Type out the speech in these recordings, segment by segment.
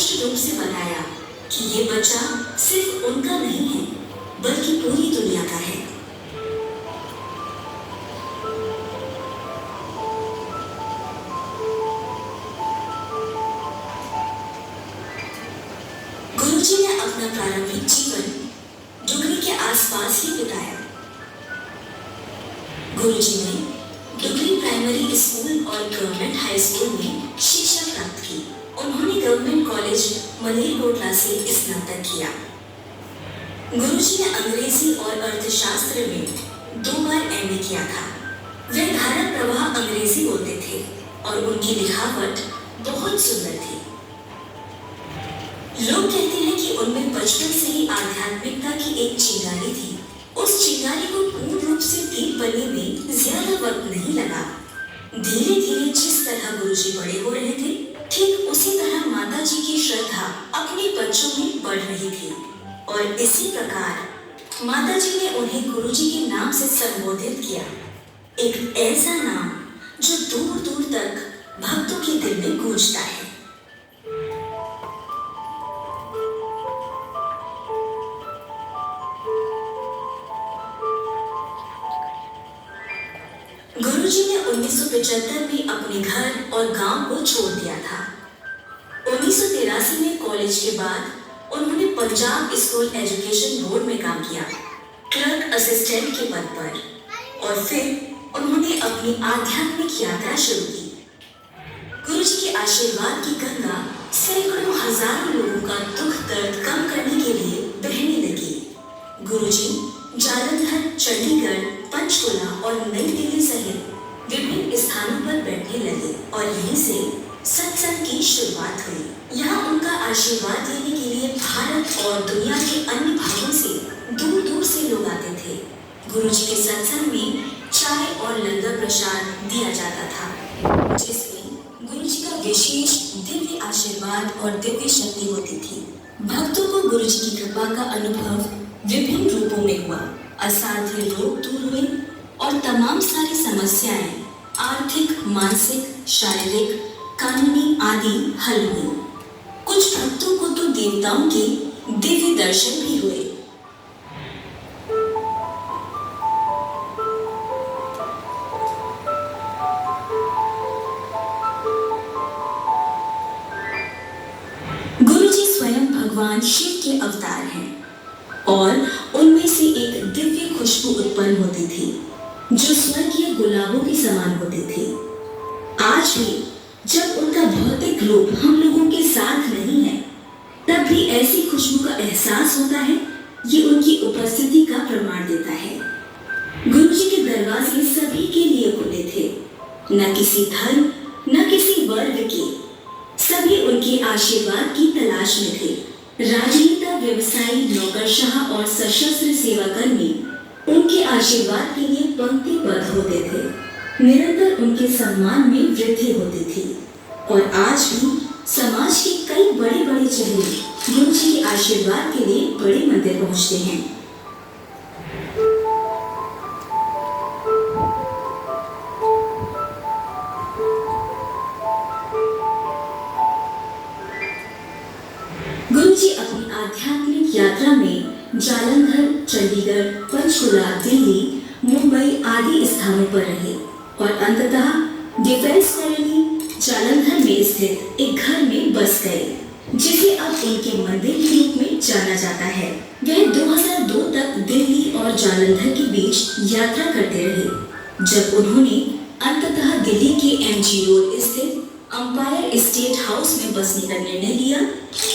स्पष्ट रूप से बताया कि ये बच्चा सिर्फ उनका नहीं है बल्कि पूरी दुनिया का है। गुरुजी ने अपना प्रारंभिक जीवन डुगरी के आसपास ही बिताया। गुरुजी ने डुगरी प्राइमरी स्कूल और गवर्नमेंट हाई स्कूल में शिक्षा प्राप्त की। उन्होंने गवर्नमेंट कॉलेज मलेरकोटला से स्नातक किया। गुरुजी ने अंग्रेजी और अर्थशास्त्र में 2 बार एमए किया था। वे धारा प्रवाह अंग्रेजी बोलते थे और उनकी लिखावट बहुत सुंदर थी। लोग कहते हैं कि उनमें बचपन से ही आध्यात्मिकता की एक चिंगारी थी। उस चिंगारी को पूर्ण रूप से दीप बनने में ज्यादा वक्त नहीं लगा। धीरे धीरे जिस तरह गुरुजी बड़े हो रहे थे, ठीक उसी तरह माता जी की श्रद्धा अपने बच्चों में बढ़ रही थी और इसी प्रकार माता जी ने उन्हें गुरुजी के नाम से संबोधित किया, एक ऐसा नाम जो दूर दूर तक भक्तों के दिल में गूंजता है। गुरुजी ने 1975 में अपने घर और गांव को छोड़ दिया था। 1983 में कॉलेज के बाद उन्होंने पंजाब स्कूल एजुकेशन बोर्ड में काम किया, क्लर्क असिस्टेंट के पद पर, और फिर उन्होंने अपनी आध्यात्मिक यात्रा शुरू की। गुरुजी के आशीर्वाद की गंगा सैकड़ों हजारों लोगों का दुख दर्द कम करने के लिए बहने लगी। गुरुजी जालंधर, चंडीगढ़, पंचकुला और नई दिल्ली सहित विभिन्न स्थानों पर बैठने लगे और यहीं से सत्संग की शुरुआत हुई। यहाँ उनका आशीर्वाद लेने के लिए भारत और दुनिया के अन्य भागों से दूर दूर से लोग आते थे। गुरुजी के सत्संग में चाय और लंगर प्रसाद दिया जाता था, जिसमें गुरुजी का विशेष दिव्य आशीर्वाद और दिव्य शक्ति होती थी। भक्तों को गुरुजी की कृपा का अनुभव विभिन्न रूपों में हुआ। असाध्य रोग दूर हुए और तमाम सारी समस्याएं आर्थिक, मानसिक, शारीरिक, कानूनी आदि हल हुई। कुछ भक्तों को तो देवताओं के दिव्य दर्शन भी हुए। गुरुजी स्वयं भगवान शिव के अवतार हैं और उनमें से एक दिव्य खुशबू उत्पन्न होती थी जो स्वर्गीय गुलाबों के समान होते थे। आज भी जब उनका भौतिक रूप हम लोगों के साथ नहीं है, तब भी ऐसी खुशबू का एहसास होता है। ये उनकी उपस्थिति का प्रमाण देता है। गुरुजी के दरवाजे सभी के लिए खुले थे, न किसी धर्म न किसी वर्ग के। सभी उनके आशीर्वाद की तलाश में थे। राजनेता, व्यवसायी, नौकरशाह और सशस्त्र सेवाकर्मी उनके आशीर्वाद के लिए पंक्तिबद्ध होते थे। निरंतर उनके सम्मान में वृद्धि होती थी और आज भी समाज के कई बड़े बड़े चेहरे गुरुजी के आशीर्वाद के लिए बड़े मंदिर पहुंचते हैं। गुरुजी अपनी आध्यात्मिक यात्रा में जालंधर, चंडीगढ़, पंचकुला, दिल्ली, मुंबई आदि स्थानों पर रहे और अंततः डिफेंस कॉलोनी जालंधर में स्थित एक घर में बस गए, जिसे अब उनके मंदिर के रूप में जाना जाता है। वह 2002 तक दिल्ली और जालंधर के बीच यात्रा करते रहे, जब उन्होंने अंततः दिल्ली के MG रोड स्थित अंपायर स्टेट हाउस में बसने का निर्णय लिया,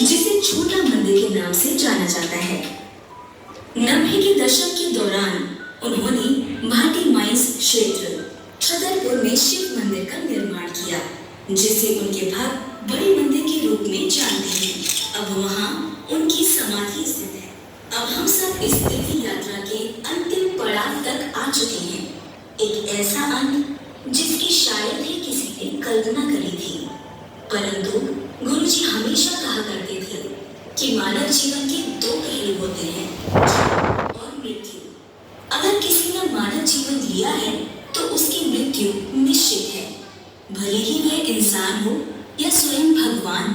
जिसे छोटा मंदिर के नाम से जाना जाता है। 90 के दशक के दौरान उन्होंने भाटी माइंस क्षेत्र छतरपुर में शिव मंदिर का निर्माण किया, जिसे उनके भक्त बड़े मंदिर के रूप में जानते हैं। अब वहाँ उनकी समाधि स्थित है। अब हम सब इस दिव्य यात्रा के अंतिम पड़ाव तक आ चुके हैं, एक ऐसा अंत जिसकी शायद ही किसी ने कल्पना करी थी। परंतु गुरुजी हमेशा कहा करते थे कि मानव जीवन के 2 पहलू होते हैं, जीवन और मृत्यु। अगर किसी ने मानव जीवन लिया है तो उसकी मृत्यु निश्चित है, भले ही वह इंसान हो या स्वयं भगवान।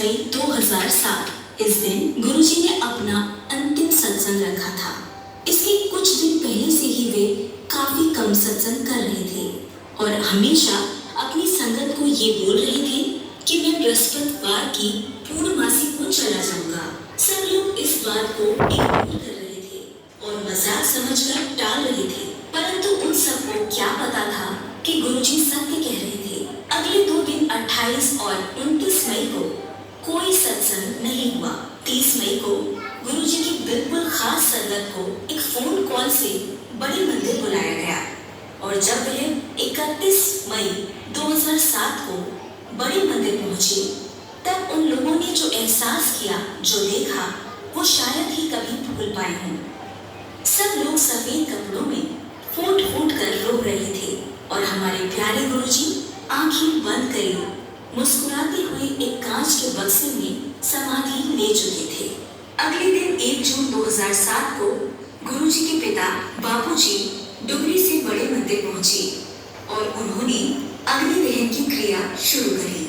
मई 2007 इस दिन गुरुजी ने अपना अंतिम सत्संग रखा था। इसके कुछ दिन पहले से ही वे काफी कम सत्संग कर रहे थे और हमेशा अपनी संगत को ये बोल रहे थे कि मैं बृहस्पतिवार की पूर्णमासी को चला जाऊंगा। सब लोग इस बात को इग्नोर कर रहे थे और मजाक समझकर टाल रहे थे, परंतु उन सबको क्या पता था कि गुरुजी सत्य कह रहे थे। अगले 2 दिन 28 और 29 मई को कोई सत्संग नहीं हुआ। 30 मई को गुरुजी की बिल्कुल खास संगत को एक फोन कॉल से बड़े मंदिर बुलाया गया और जब वह 31 मई 2007 को बड़े मंदिर पहुंचे तब उन लोगों ने जो एहसास किया, जो देखा, वो शायद ही कभी भूल पाए हों। सब लोग सफेद कपड़ों में फूट फूट कर रो रहे थे और हमारे प्यारे गुरुजी आंखें बंद करे मुस्कुराते हुए एक कांच के बक्से में समाधि ले चुके थे। अगले दिन 1 जून 2007 को गुरुजी के पिता बापूजी डुगरी से बड़े मंदिर पहुंचे और उन्होंने अग्नि दहन की क्रिया शुरू करी।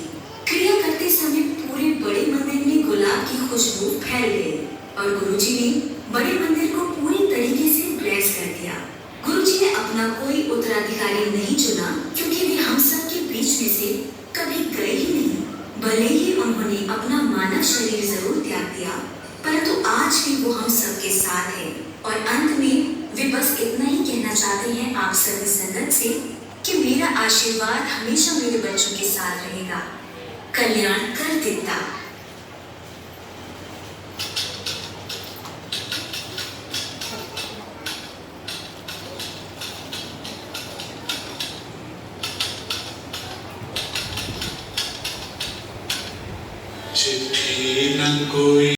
क्रिया करते समय पूरे बड़े मंदिर में गुलाब की खुशबू फैल गई और गुरुजी ने बड़े मंदिर को पूरी तरीके से ब्लेस कर दिया। गुरुजी ने अपना कोई उत्तराधिकारी नहीं चुना क्योंकि वे हम सब के बीच में से कभी गए ही नहीं। भले ही उन्होंने अपना मानव शरीर जरूर त्याग दिया, परंतु आज भी वो हम सब के साथ है और अंत में वे बस इतना ही कहना चाहते हैं आप सभी संगत से कि मेरा आशीर्वाद हमेशा मेरे बच्चों के साथ रहेगा। कल्याण कर देता। चिट्ठी न कोई